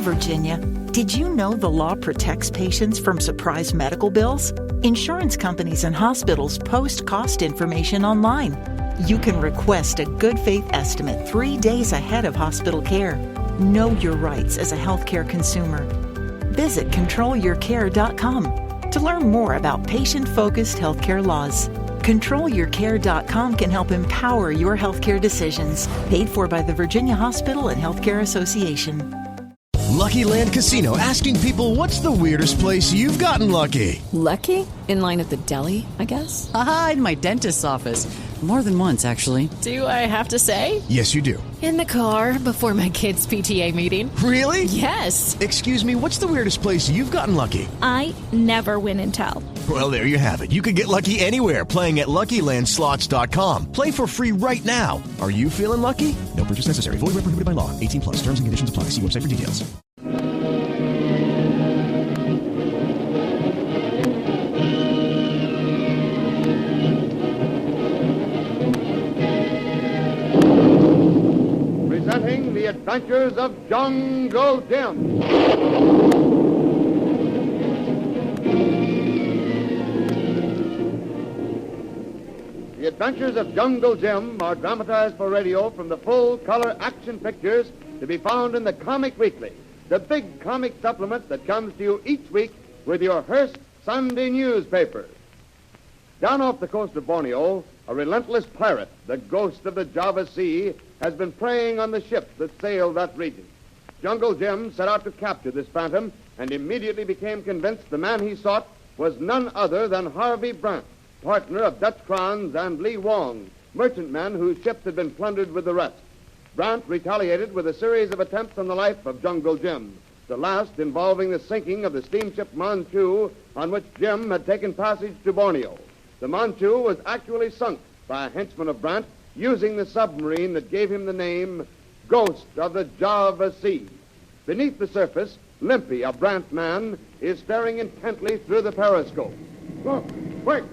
Virginia. Did you know the law protects patients from surprise medical bills? Insurance companies and hospitals post cost information online. You can request a good faith estimate 3 days ahead of hospital care. Know your rights as a healthcare consumer. Visit controlyourcare.com to learn more about patient-focused healthcare laws. ControlYourCare.com can help empower your healthcare decisions. Paid for by the Virginia Hospital and Healthcare Association. Lucky Land Casino, asking people, what's the weirdest place you've gotten lucky? Lucky? In line at the deli, I guess? Aha, in my dentist's office. More than once, actually. Do I have to say? Yes, you do. In the car before my kids' PTA meeting. Really? Yes. Excuse me, what's the weirdest place you've gotten lucky? I never win and tell. Well, there you have it. You can get lucky anywhere, playing at LuckyLandSlots.com. Play for free right now. Are you feeling lucky? No purchase necessary. Void where prohibited by law. 18 plus. Terms and conditions apply. See website for details. Presenting the adventures of Jungle Jim. The Adventures of Jungle Jim are dramatized for radio from the full-color action pictures to be found in the Comic Weekly, the big comic supplement that comes to you each week with your Hearst Sunday newspaper. Down off the coast of Borneo, a relentless pirate, the ghost of the Java Sea, has been preying on the ships that sail that region. Jungle Jim set out to capture this phantom and immediately became convinced the man he sought was none other than Harvey Brant, partner of Dutch Kranz and Lee Wong, merchantmen whose ships had been plundered with the rest. Brant retaliated with a series of attempts on the life of Jungle Jim, the last involving the sinking of the steamship Manchu on which Jim had taken passage to Borneo. The Manchu was actually sunk by a henchman of Brant using the submarine that gave him the name Ghost of the Java Sea. Beneath the surface, Limpy, a Brant man, is staring intently through the periscope. Look, quick!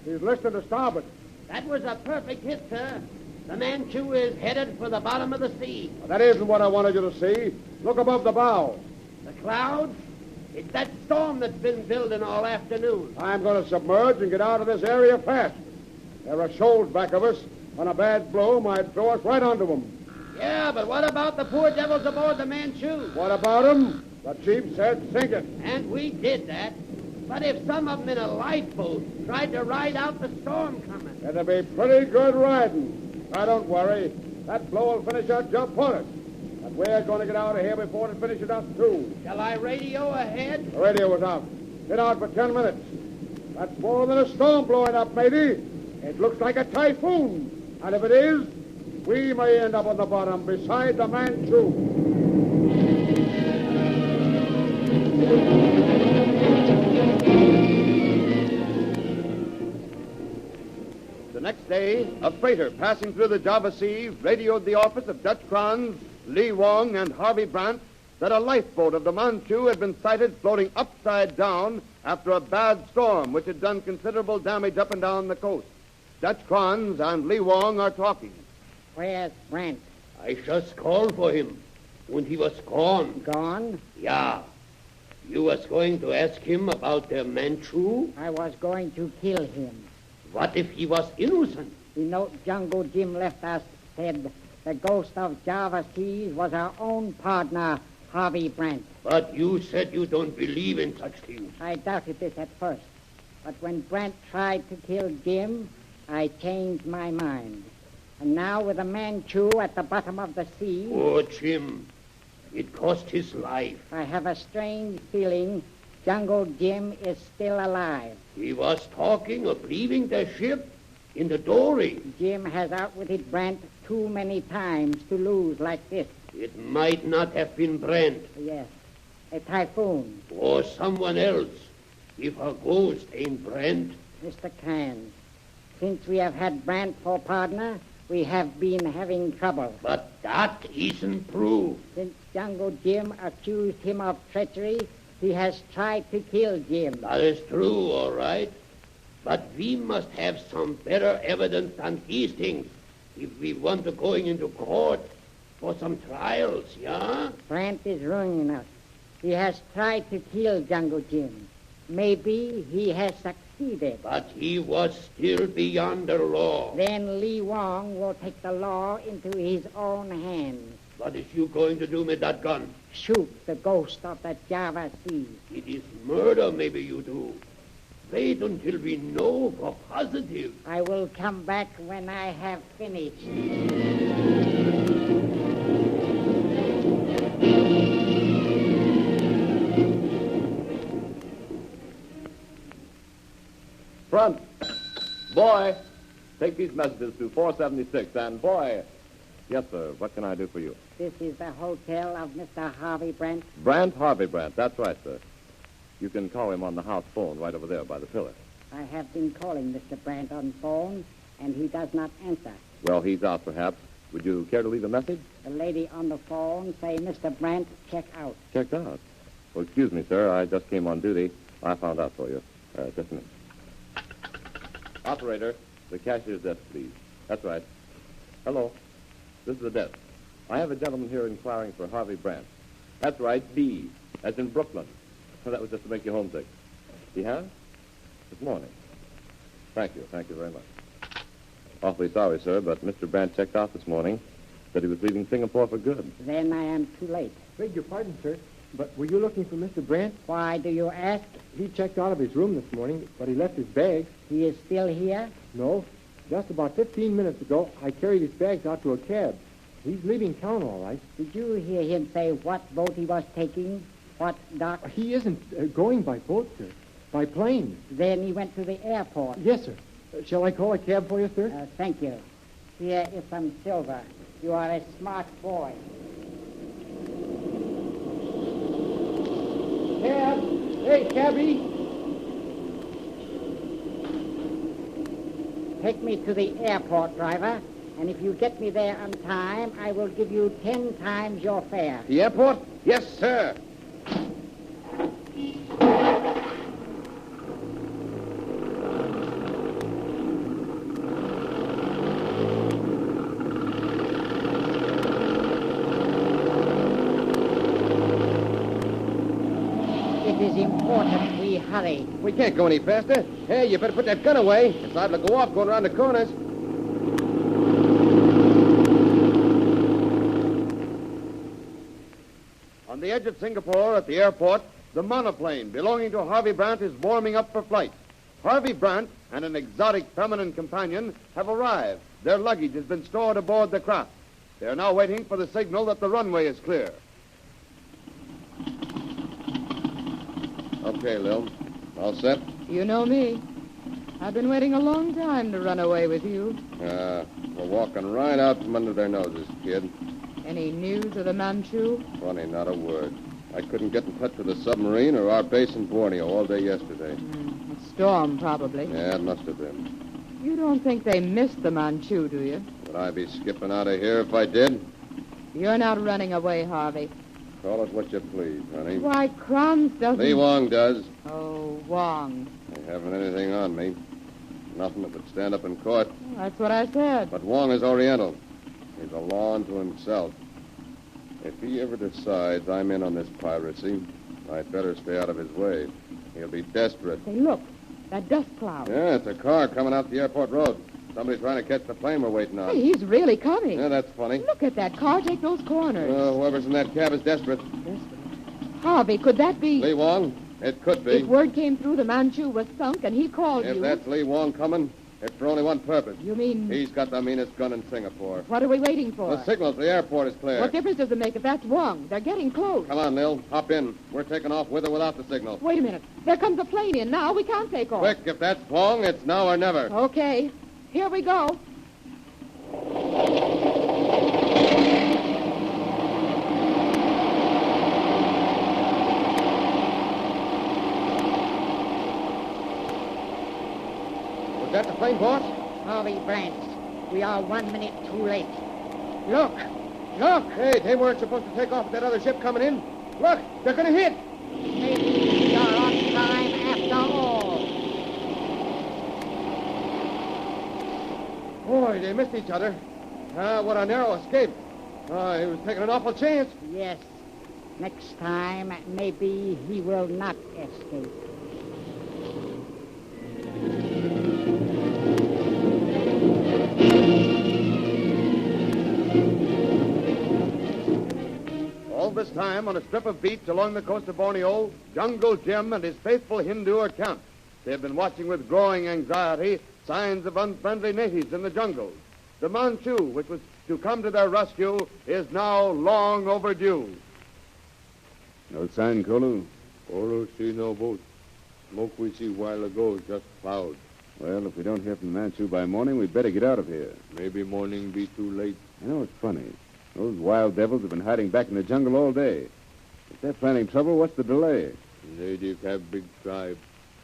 He's listed to starboard. That was a perfect hit, sir. The Manchu is headed for the bottom of the sea. Well, that isn't what I wanted you to see. Look above the bow. The clouds? It's that storm that's been building all afternoon. I'm going to submerge and get out of this area fast. There are shoals back of us, and a bad blow might throw us right onto them. Yeah, but what about the poor devils aboard the Manchu? What about them? The chief said sink it. And we did that. But if some of them in a lifeboat tried to ride out the storm coming... It'll be pretty good riding. Now, don't worry. That blow will finish our jump on it. But we're going to get out of here before it finishes us, too. Shall I radio ahead? The radio was out. Been out for 10 minutes. That's more than a storm blowing up, matey. It looks like a typhoon. And if it is, we may end up on the bottom beside the Manchu. The next day, a freighter passing through the Java Sea radioed the office of Dutch Kranz, Lee Wong, and Harvey Brant that a lifeboat of the Manchu had been sighted floating upside down after a bad storm which had done considerable damage up and down the coast. Dutch Kranz and Lee Wong are talking. Where's Brent? I just called for him, and he was gone. Gone? Yeah. You was going to ask him about the Manchu? I was going to kill him. What if he was innocent? The note Jungle Jim left us said the ghost of Java Seas was our own partner, Harvey Brant. But you said you don't believe in such things. I doubted this at first. But when Brant tried to kill Jim, I changed my mind. And now with a Manchu at the bottom of the sea... Oh, Jim, it cost his life. I have a strange feeling Jungle Jim is still alive. He was talking of leaving the ship in the dory. Jim has outwitted Brant too many times to lose like this. It might not have been Brant. Yes, a typhoon. Or someone else, if a ghost ain't Brant. Mr. Khan, since we have had Brant for partner, we have been having trouble. But that isn't proof. Since Jungle Jim accused him of treachery, he has tried to kill Jim. That is true, all right. But we must have some better evidence than these things if we want to going into court for some trials, yeah? Brant is ruining us. He has tried to kill Jungle Jim. Maybe he has succeeded. But he was still beyond the law. Then Lee Wong will take the law into his own hands. What is you going to do with that gun? Shoot the ghost of the Java Sea. It is murder, maybe you do. Wait until we know for positive. I will come back when I have finished. Front. Boy, take these messages to 476. And boy, yes, sir, what can I do for you? This is the hotel of Mr. Harvey Brent. Brant, Harvey Brant. That's right, sir. You can call him on the house phone right over there by the pillar. I have been calling Mr. Brent on phone, and he does not answer. Well, he's out, perhaps. Would you care to leave a message? The lady on the phone say Mr. Brent check out. Checked out. Well, excuse me, sir. I just came on duty. I found out for you. Just a minute. Operator, the cashier's desk, please. That's right. Hello. This is the desk. I have a gentleman here inquiring for Harvey Brant. That's right, B, as in Brooklyn. That was just to make you homesick. He has? This morning. Thank you very much. Awfully sorry, sir, but Mr. Brant checked out this morning. Said he was leaving Singapore for good. Then I am too late. Beg your pardon, sir, but were you looking for Mr. Brant? Why do you ask? He checked out of his room this morning, but he left his bags. He is still here? No. Just about 15 minutes ago, I carried his bags out to a cab. He's leaving town, all right. Did you hear him say what boat he was taking? What dock? He isn't going by boat, sir. By plane. Then he went to the airport. Yes, sir. Shall I call a cab for you, sir? Thank you. Here is some silver. You are a smart boy. Cab! Hey, cabby! Take me to the airport, driver. And if you get me there on time, I will give you 10 times your fare. The airport? Yes, sir. It is important we hurry. We can't go any faster. Hey, you better put that gun away. It's liable to go off going around the corners. On the edge of Singapore at the airport, the monoplane belonging to Harvey Brant is warming up for flight. Harvey Brant and an exotic feminine companion have arrived. Their luggage has been stored aboard the craft. They are now waiting for the signal that the runway is clear. Okay, Lil. All set? You know me. I've been waiting a long time to run away with you. We're walking right out from under their noses, kid. Any news of the Manchu? Funny, not a word. I couldn't get in touch with the submarine or our base in Borneo all day yesterday. A storm, probably. Yeah, it must have been. You don't think they missed the Manchu, do you? Would I be skipping out of here if I did? You're not running away, Harvey. Call it what you please, honey. Why, Kranz doesn't... Lee Wong does. Oh, Wong. I haven't anything on me. Nothing that would stand up in court. Well, that's what I said. But Wong is Oriental. He's a law unto himself. If he ever decides I'm in on this piracy, I'd better stay out of his way. He'll be desperate. Hey, look. That dust cloud. Yeah, it's a car coming out the airport road. Somebody's trying to catch the plane we're waiting on. Hey, he's really coming. Yeah, that's funny. Look at that car take those corners. Whoever's in that cab is desperate. Harvey, could that be... Lee Wong? It could be. If word came through the Manchu was sunk and he called you... If that's Lee Wong coming, it's for only one purpose. You mean... He's got the meanest gun in Singapore. What are we waiting for? The signals. The airport is clear. What difference does it make if that's Wong? They're getting close. Come on, Lil. Hop in. We're taking off with or without the signal. Wait a minute. There comes a plane in now. We can't take off. Quick, if that's Wong, it's now or never. Okay. Here we go. Was that the plane, boss? Harvey Brant, we are 1 minute too late. Look! Look! Hey, they weren't supposed to take off with that other ship coming in. Look, they're going to hit. Maybe we are on time after all. Boy, they missed each other. What a narrow escape. He was taking an awful chance. Yes. Next time, maybe he will not escape. All this time, on a strip of beach along the coast of Borneo, Jungle Jim and his faithful Hindu are camped. They have been watching with growing anxiety signs of unfriendly natives in the jungles. The Manchu, which was to come to their rescue, is now long overdue. No sign, Kolu? Kolu see no boat. Smoke we see while ago, just cloud. Well, if we don't hear from the Manchu by morning, we'd better get out of here. Maybe morning be too late. You know, it's funny. Those wild devils have been hiding back in the jungle all day. If they're planning trouble, what's the delay? Native have big tribe.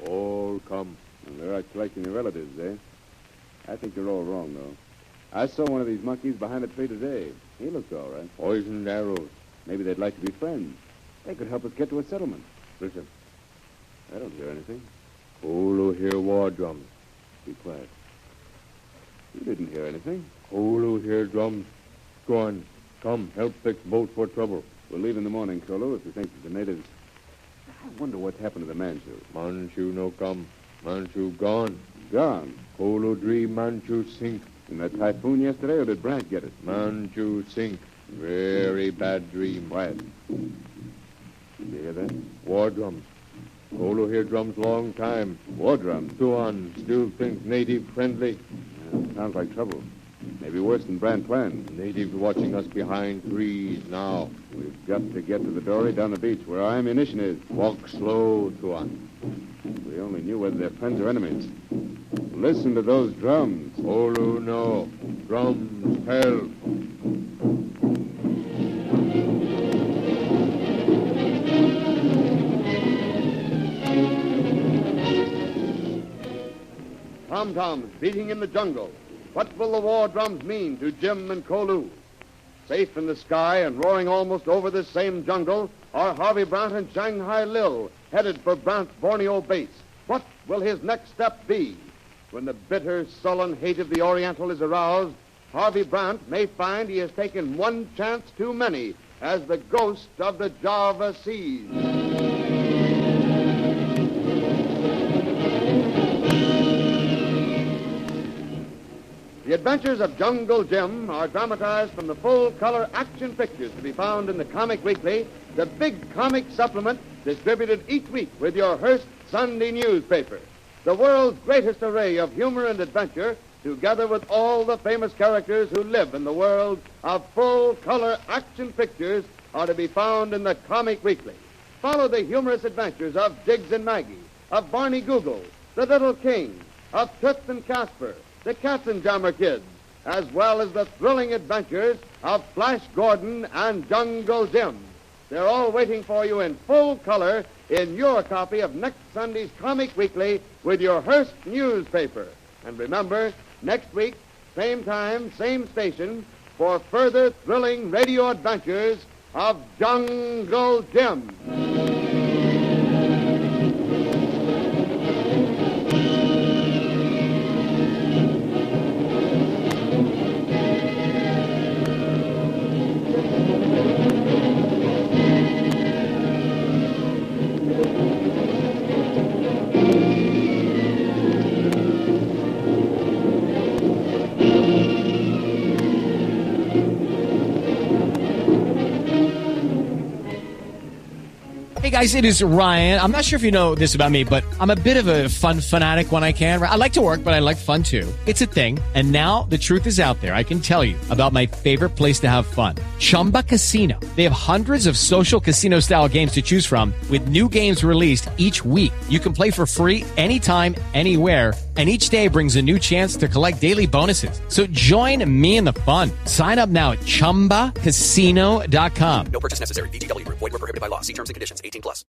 All come. Well, they're out collecting their relatives, eh? I think you're all wrong, though. I saw one of these monkeys behind a tree today. He looked all right. Poisoned arrows. Maybe they'd like to be friends. They could help us get to a settlement. Listen. I don't hear anything. Kolu hear war drums. Be quiet. You didn't hear anything. Kolu hear drums. Go on. Come, help fix boat for trouble. We'll leave in the morning, Kolu, if you think that the natives... I wonder what's happened to the Manchu. Manchu no come. Manchu gone. Gone? Kolu dream Manchu sink. In that typhoon yesterday, or did Brant get it? Manchu sink. Very bad dream. Quiet. Did you hear that? War drums. Kolu hear drums long time. War drums? Tuan still think native friendly. Sounds like trouble. Maybe worse than Brant planned. Natives watching us behind trees now. We've got to get to the dory down the beach where our ammunition is. Walk slow, Tuan. We only knew whether they're friends or enemies. Listen to those drums. Kolu no. Drums tell. Tom-toms beating in the jungle. What will the war drums mean to Jim and Kolu? Safe in the sky and roaring almost over this same jungle are Harvey Brant and Shanghai Lil, headed for Brant's Borneo base. What will his next step be? When the bitter, sullen hate of the Oriental is aroused, Harvey Brant may find he has taken one chance too many as the ghost of the Java Seas. The Adventures of Jungle Jim are dramatized from the full-color action pictures to be found in the Comic Weekly, the big comic supplement distributed each week with your Hearst Sunday newspaper. The world's greatest array of humor and adventure, together with all the famous characters who live in the world of full-color action pictures, are to be found in the Comic Weekly. Follow the humorous adventures of Jiggs and Maggie, of Barney Google, the Little King, of Toots and Casper, the Katzenjammer Kids, as well as the thrilling adventures of Flash Gordon and Jungle Jim. They're all waiting for you in full color in your copy of next Sunday's Comic Weekly with your Hearst newspaper. And remember, next week, same time, same station, for further thrilling radio adventures of Jungle Jim. Hey guys, it is Ryan. I'm not sure if you know this about me, but I'm a bit of a fun fanatic when I can. I like to work, but I like fun too. It's a thing. And now the truth is out there. I can tell you about my favorite place to have fun. Chumba Casino. They have hundreds of social casino style games to choose from with new games released each week. You can play for free anytime, anywhere. And each day brings a new chance to collect daily bonuses. So join me in the fun. Sign up now at ChumbaCasino.com. No purchase necessary. VGW. Void where prohibited by law. See terms and conditions. 18+.